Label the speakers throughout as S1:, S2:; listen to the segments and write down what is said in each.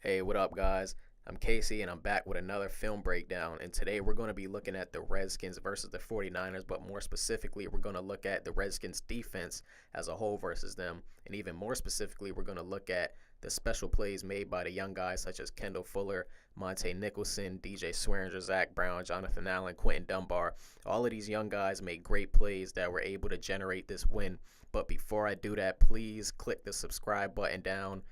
S1: Hey, what up, guys? I'm Casey, and I'm back with another film breakdown. And today we're going to be looking at the Redskins versus the 49ers, but more specifically, we're going to look at the Redskins defense as a whole versus them. And even more specifically, we're going to look at the special plays made by the young guys such as Kendall Fuller, Monte Nicholson, DJ Swearinger, Zach Brown, Jonathan Allen, Quentin Dunbar. All of these young guys made great plays that were able to generate this win. But before I do that, please click the subscribe button down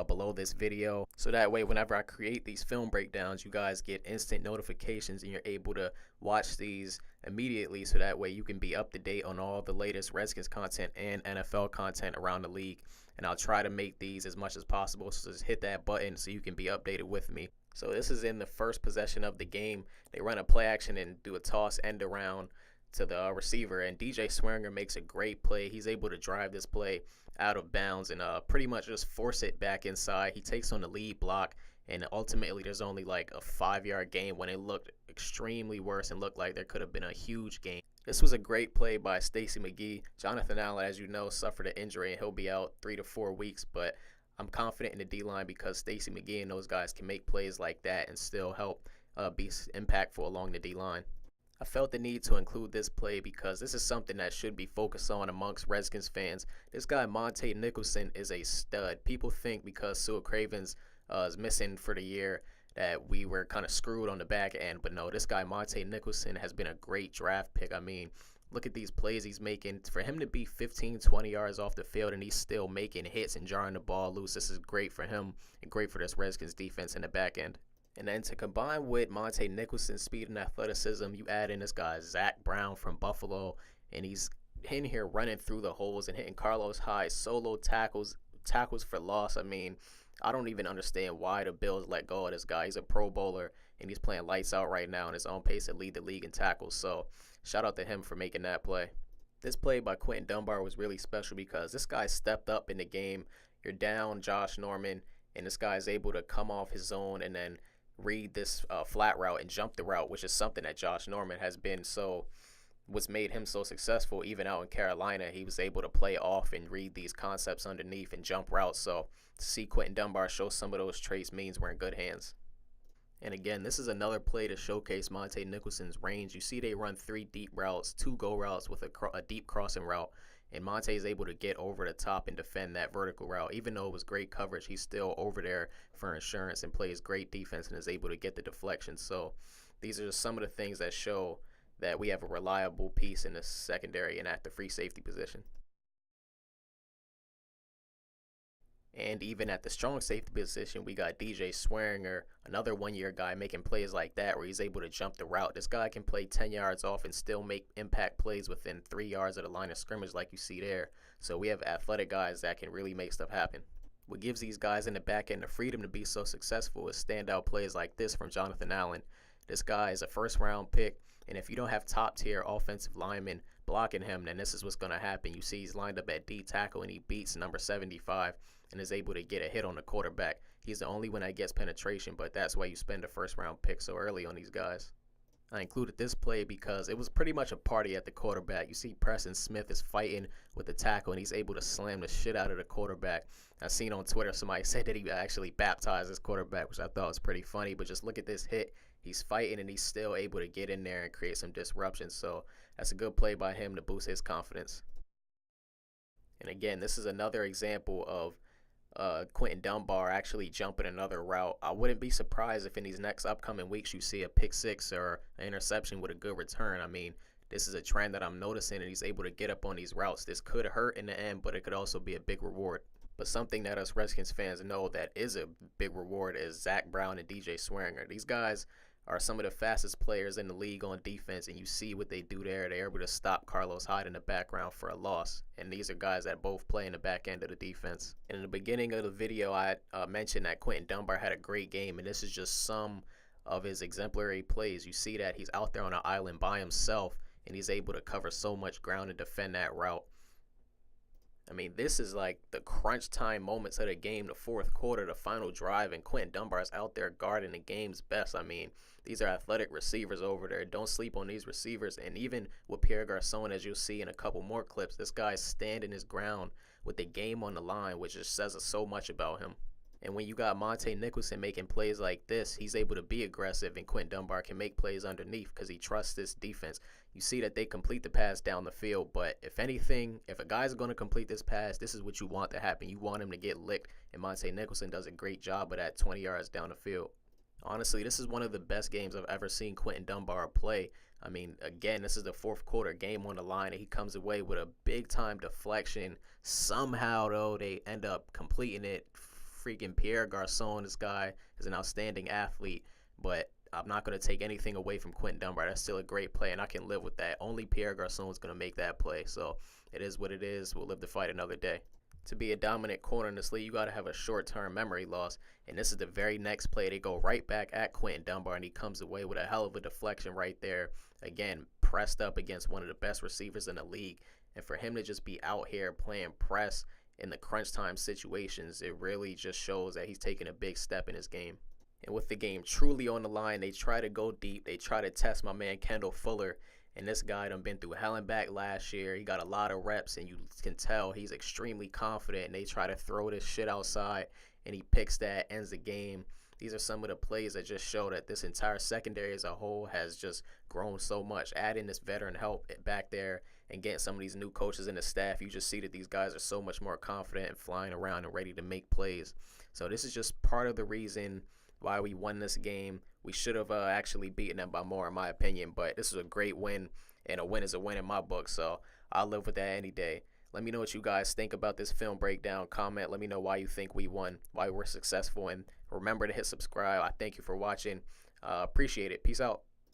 S1: below this video, so that way whenever I create these film breakdowns, you guys get instant notifications and you're able to watch these immediately, so that way you can be up to date on all the latest Redskins content and NFL content around the league. And I'll try to make these as much as possible, so just hit that button so you can be updated with me. So this is in the first possession of the game. They run a play action and do a toss end around to the receiver, and DJ Swearinger makes a great play. He's able to drive this play out of bounds and pretty much just force it back inside. He takes on the lead block, and ultimately there's only like a 5-yard gain when it looked extremely worse and looked like there could have been a huge gain. This was a great play by Stacey McGee. Jonathan Allen, as you know, suffered an injury and he'll be out 3 to 4 weeks, but I'm confident in the D-line because Stacey McGee and those guys can make plays like that and still help be impactful along the D-line. I felt the need to include this play because this is something that should be focused on amongst Redskins fans. This guy, Monte Nicholson, is a stud. People think because Sue Cravens is missing for the year that we were kind of screwed on the back end. But no, this guy, Monte Nicholson, has been a great draft pick. I mean, look at these plays he's making. For him to be 15, 20 yards off the field and he's still making hits and jarring the ball loose, this is great for him and great for this Redskins defense in the back end. And then to combine with Monte Nicholson's speed and athleticism, you add in this guy, Zach Brown from Buffalo, and he's in here running through the holes and hitting Carlos Hyde solo tackles for loss. I mean, I don't even understand why the Bills let go of this guy. He's a Pro Bowler, and he's playing lights out right now and is on pace to lead the league in tackles. So shout out to him for making that play. This play by Quentin Dunbar was really special because this guy stepped up in the game. You're down Josh Norman, and this guy is able to come off his zone and then read this flat route and jump the route, which is something that Josh Norman has been what's made him so successful. Even out in Carolina, he was able to play off and read these concepts underneath and jump routes. So to see Quentin Dunbar show some of those traits means we're in good hands. And again, this is another play to showcase Monte Nicholson's range. You see they run 3 deep routes, 2 go routes with a deep crossing route. And Monte is able to get over the top and defend that vertical route. Even though it was great coverage, he's still over there for insurance and plays great defense and is able to get the deflection. So these are just some of the things that show that we have a reliable piece in the secondary and at the free safety position. And even at the strong safety position, we got DJ Swearinger, another one-year guy making plays like that where he's able to jump the route. This guy can play 10 yards off and still make impact plays within 3 yards of the line of scrimmage like you see there. So we have athletic guys that can really make stuff happen. What gives these guys in the back end the freedom to be so successful is standout plays like this from Jonathan Allen. This guy is a first-round pick, and if you don't have top-tier offensive linemen blocking him, then this is what's going to happen. You see he's lined up at D tackle, and he beats number 75 and is able to get a hit on the quarterback. He's the only one that gets penetration, but that's why you spend a first-round pick so early on these guys. I included this play because it was pretty much a party at the quarterback. You see Preston Smith is fighting with the tackle, and he's able to slam the shit out of the quarterback. I seen on Twitter somebody said that he actually baptized his quarterback, which I thought was pretty funny, but just look at this hit. He's fighting, and he's still able to get in there and create some disruption. So that's a good play by him to boost his confidence. And again, this is another example of Quentin Dunbar actually jumping another route. I wouldn't be surprised if in these next upcoming weeks you see a pick six or an interception with a good return. I mean, this is a trend that I'm noticing, and he's able to get up on these routes. This could hurt in the end, but it could also be a big reward. But something that us Redskins fans know that is a big reward is Zach Brown and DJ Swearinger. These guys are some of the fastest players in the league on defense, and you see what they do there. They're able to stop Carlos Hyde in the background for a loss, and these are guys that both play in the back end of the defense. And in the beginning of the video, I mentioned that Quentin Dunbar had a great game, and this is just some of his exemplary plays. You see that he's out there on an island by himself, and he's able to cover so much ground and defend that route. I mean, this is like the crunch time moments of the game, the fourth quarter, the final drive, and Quentin Dunbar's out there guarding the game's best. I mean, these are athletic receivers over there. Don't sleep on these receivers. And even with Pierre Garçon, as you'll see in a couple more clips, this guy's standing his ground with the game on the line, which just says so much about him. And when you got Monte Nicholson making plays like this, he's able to be aggressive, and Quentin Dunbar can make plays underneath because he trusts this defense. You see that they complete the pass down the field, but if anything, if a guy's going to complete this pass, this is what you want to happen. You want him to get licked, and Monte Nicholson does a great job of that 20 yards down the field. Honestly, this is one of the best games I've ever seen Quentin Dunbar play. I mean, again, this is the fourth quarter, game on the line, and he comes away with a big-time deflection. Somehow, though, they end up completing it. Freaking Pierre Garçon, this guy is an outstanding athlete, but I'm not going to take anything away from Quentin Dunbar. That's still a great play, and I can live with that. Only Pierre Garçon is going to make that play, so it is what it is. We'll live to fight another day. To be a dominant corner in this league, you got to have a short-term memory loss. And this is the very next play. They go right back at Quentin Dunbar, and he comes away with a hell of a deflection right there. Again, pressed up against one of the best receivers in the league. And for him to just be out here playing press in the crunch time situations, it really just shows that he's taking a big step in his game. And with the game truly on the line, they try to go deep. They try to test my man Kendall Fuller. And this guy done been through hell and back last year. He got a lot of reps, and you can tell he's extremely confident. And they try to throw this shit outside, and he picks that, ends the game. These are some of the plays that just show that this entire secondary as a whole has just grown so much. Adding this veteran help back there and getting some of these new coaches in the staff, you just see that these guys are so much more confident and flying around and ready to make plays. So this is just part of the reason why we won this game. We should have actually beaten them by more, in my opinion, but this is a great win, and a win is a win in my book, so I'll live with that any day. Let me know what you guys think about this film breakdown. Comment. Let me know why you think we won, why we're successful, and remember to hit subscribe. I thank you for watching. Appreciate it. Peace out.